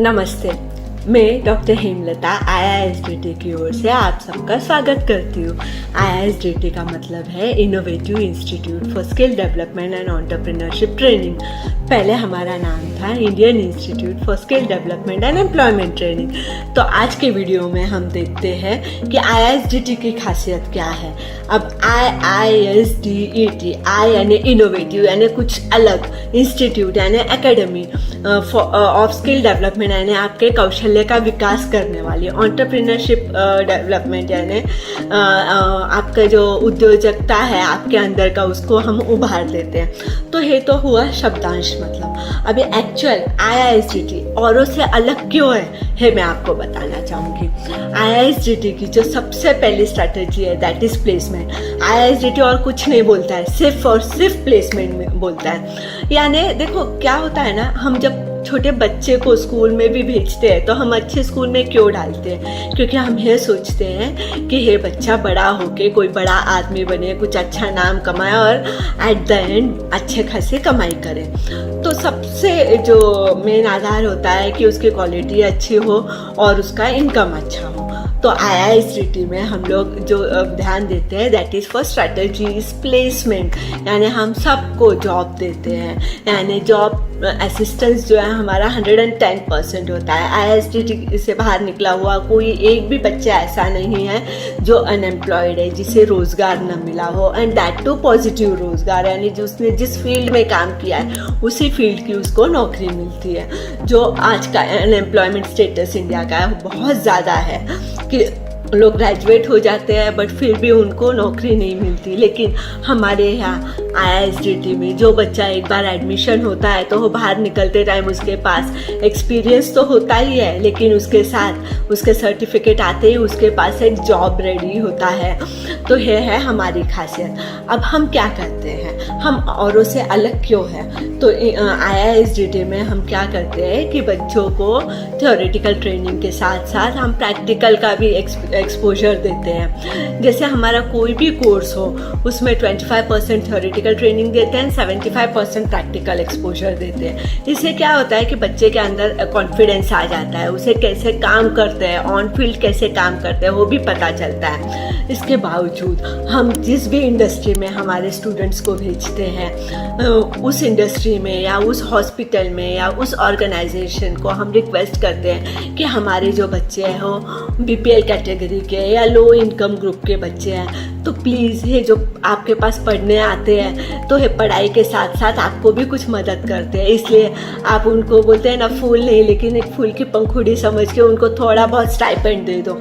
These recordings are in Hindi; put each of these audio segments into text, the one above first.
नमस्ते, मैं डॉक्टर हेमलता IISDT की ओर से आप सबका स्वागत करती हूँ। IISDT का मतलब है innovative institute for skill development and entrepreneurship training. पहले हमारा नाम था Indian institute for skill development and employment training. तो आज के वीडियो में हम देखते हैं कि IISDT की खासियत क्या है। अब IISDT, आई यानी इनोवेटिव यानी कुछ अलग, इंस्टीट्यूट यानी एकेडमी ऑफ स्किल डेवलपमेंट यानी आपके कौशल्य का विकास करने वाली, एंटरप्रेन्योरशिप डेवलपमेंट यानी आपका जो उद्योजकता है आपके अंदर का, उसको हम उभार देते हैं। तो ये तो हुआ शब्दांश मतलब। अभी एक्चुअल IISDT औरों से अलग क्यों है मैं आपको बताना चाहूँगी। IISDT की जो सबसे पहली स्ट्रैटेजी है दैट इज प्लेसमेंट। IISDT और कुछ नहीं बोलता है, सिर्फ और सिर्फ प्लेसमेंट में बोलता है। यानी देखो क्या होता है ना, हम जब छोटे बच्चे को स्कूल में भी भेजते हैं तो हम अच्छे स्कूल में क्यों डालते हैं? क्योंकि हम ये सोचते हैं कि ये बच्चा बड़ा होके कोई बड़ा आदमी बने, कुछ अच्छा नाम कमाए और एट द एंड अच्छे खासी कमाई करे। तो सबसे जो मेन आधार होता है कि उसकी क्वालिटी अच्छी हो और उसका इनकम अच्छा हो। तो IISDT में हम लोग जो ध्यान देते हैं that is for strategies placement, यानी हम सबको जॉब देते हैं। यानी जॉब असिस्टेंस जो है हमारा 110% होता है। IISDT से बाहर निकला हुआ कोई एक भी बच्चा ऐसा नहीं है जो अनएम्प्लॉयड है, जिसे रोज़गार न मिला हो, एंड दैट टू पॉजिटिव रोज़गार, यानी जो उसने जिस फील्ड में काम किया है उसी फील्ड की उसको नौकरी मिलती है। जो आज का अनएम्प्लॉयमेंट स्टेटस इंडिया का है बहुत ज़्यादा है कि लोग ग्रेजुएट हो जाते हैं बट फिर भी उनको नौकरी नहीं मिलती। लेकिन हमारे यहाँ IISDT में जो बच्चा एक बार एडमिशन होता है तो वो बाहर निकलते टाइम उसके पास एक्सपीरियंस तो होता ही है, लेकिन उसके साथ उसके सर्टिफिकेट आते ही उसके पास एक जॉब रेडी होता है। तो ये है हमारी खासियत। अब हम क्या करते हैं, हम औरों से अलग क्यों है? तो IISDT में हम क्या करते हैं कि बच्चों को थ्योरेटिकल ट्रेनिंग के साथ साथ हम प्रैक्टिकल का भी एक्सपोजर देते हैं। जैसे हमारा कोई भी कोर्स हो उसमें 25% थ्योरेटिकल ट्रेनिंग देते हैं, 75% प्रैक्टिकल एक्सपोजर देते हैं। इससे क्या होता है कि बच्चे के अंदर कॉन्फिडेंस आ जाता है, उसे कैसे काम करते हैं, ऑन फील्ड कैसे काम करते हैं वो भी पता चलता है। इसके बावजूद हम जिस भी इंडस्ट्री में हमारे स्टूडेंट्स को भेजते हैं उस इंडस्ट्री में या उस हॉस्पिटल में या उस ऑर्गेनाइजेशन को हम रिक्वेस्ट करते हैं कि हमारे जो बच्चे हैं वो BPL कैटेगरी के या लो इनकम ग्रुप के बच्चे हैं, तो प्लीज़ ये जो आपके पास पढ़ने आते हैं तो ये पढ़ाई के साथ साथ आपको भी कुछ मदद करते हैं। इसलिए आप उनको बोलते हैं ना, फूल नहीं लेकिन एक फूल की पंखुड़ी समझ के उनको थोड़ा बहुत स्टाइपेंड दे दो।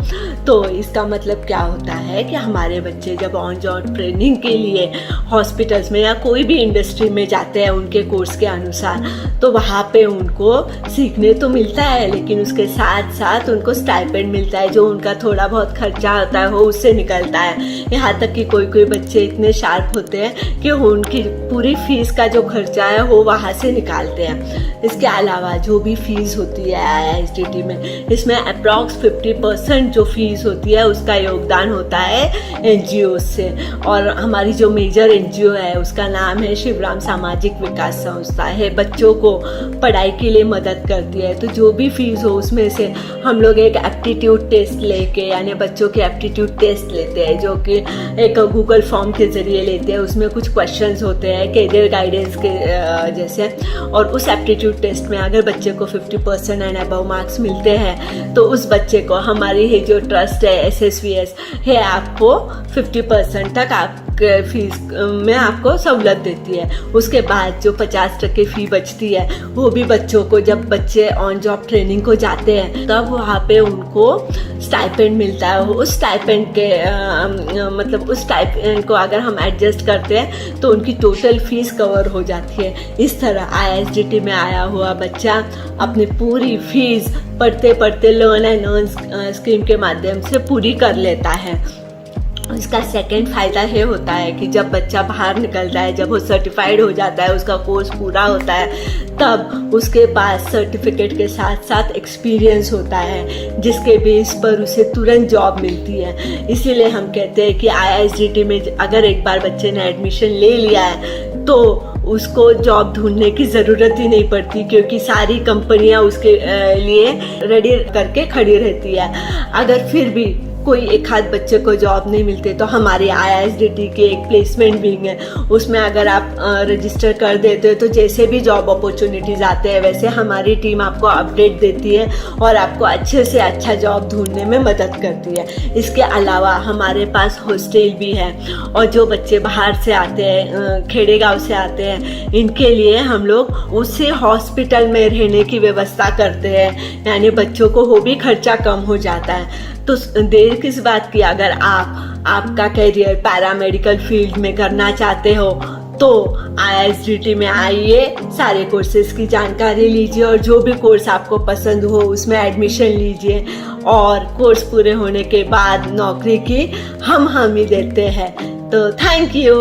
तो इसका मतलब क्या होता है कि हमारे बच्चे जब ऑन जॉब ट्रेनिंग के लिए हॉस्पिटल्स में या कोई भी इंडस्ट्री में जाते हैं उनके कोर्स के अनुसार, तो वहाँ पे उनको सीखने तो मिलता है लेकिन उसके साथ साथ उनको स्टाइपेंड मिलता है, जो उनका थोड़ा बहुत खर्चा होता है वो उससे निकलता है। यहाँ तक कि कोई बच्चे इतने शार्प होते हैं कि उनकी पूरी फीस का जो खर्चा है वो वहाँ से निकालते हैं। इसके अलावा जो भी फीस होती है IISDT में, इसमें अप्रॉक्स 50% जो फीस होती है उसका योगदान होता है NGO से। और हमारी जो मेजर NGO है उसका नाम है शिवराम सामाजिक विकास संस्था है, बच्चों को पढ़ाई के लिए मदद करती है। तो जो भी फीस हो उसमें से हम लोग एक एप्टीट्यूड टेस्ट लेके, यानी बच्चों के एप्टीट्यूड टेस्ट लेते हैं जो कि एक गूगल फॉर्म के ज़रिए लेते हैं। उसमें कुछ क्वेश्चंस होते हैं कैरियर गाइडेंस के जैसे, और उस एप्टीट्यूड टेस्ट में अगर बच्चे को 50% एंड अबव मार्क्स मिलते हैं तो उस बच्चे को हमारी ये जो ट्रस्ट है SSVS है आपको 50% तक आपके फीस में आपको सहूलत देती है। उसके बाद जो 50% फ़ी बचती है वो भी बच्चों को, जब बच्चे ऑन जॉब ट्रेनिंग को जाते हैं तब वहाँ पे उनको स्टाइपेंड मिलता है। उस स्टाइपेंड के मतलब उस स्टाइपेंड को अगर हम एडजस्ट करते हैं तो उनकी टोटल फीस कवर हो जाती है। इस तरह IISDT में आया हुआ बच्चा अपनी पूरी फीस पढ़ते पढ़ते लर्न एंड अर्न स्कीम के माध्यम से पूरी कर लेता है। इसका सेकंड फ़ायदा ये होता है कि जब बच्चा बाहर निकलता है, जब वो सर्टिफाइड हो जाता है, उसका कोर्स पूरा होता है, तब उसके पास सर्टिफिकेट के साथ साथ एक्सपीरियंस होता है जिसके बेस पर उसे तुरंत जॉब मिलती है। इसीलिए हम कहते हैं कि IISDT में अगर एक बार बच्चे ने एडमिशन ले लिया है तो उसको जॉब ढूंढने की ज़रूरत ही नहीं पड़ती, क्योंकि सारी कंपनियां उसके लिए रेडी करके खड़ी रहती है। अगर फिर भी कोई एक आध बच्चे को जॉब नहीं मिलते तो हमारे IISDT के एक प्लेसमेंट विंग है, उसमें अगर आप रजिस्टर कर देते हो तो जैसे भी जॉब अपॉर्चुनिटीज़ आते हैं वैसे हमारी टीम आपको अपडेट देती है और आपको अच्छे से अच्छा जॉब ढूंढने में मदद करती है। इसके अलावा हमारे पास हॉस्टल भी है, और जो बच्चे बाहर से आते हैं, खेड़े गाँव से आते हैं, इनके लिए हम लोग उसी हॉस्पिटल में रहने की व्यवस्था करते हैं, यानी बच्चों को वो भी खर्चा कम हो जाता है। तो देर किस बात की, अगर आपका करियर पैरामेडिकल फील्ड में करना चाहते हो तो IISDT में आइए, सारे कोर्सेज की जानकारी लीजिए और जो भी कोर्स आपको पसंद हो उसमें एडमिशन लीजिए, और कोर्स पूरे होने के बाद नौकरी की हम हामी देते हैं। तो थैंक यू।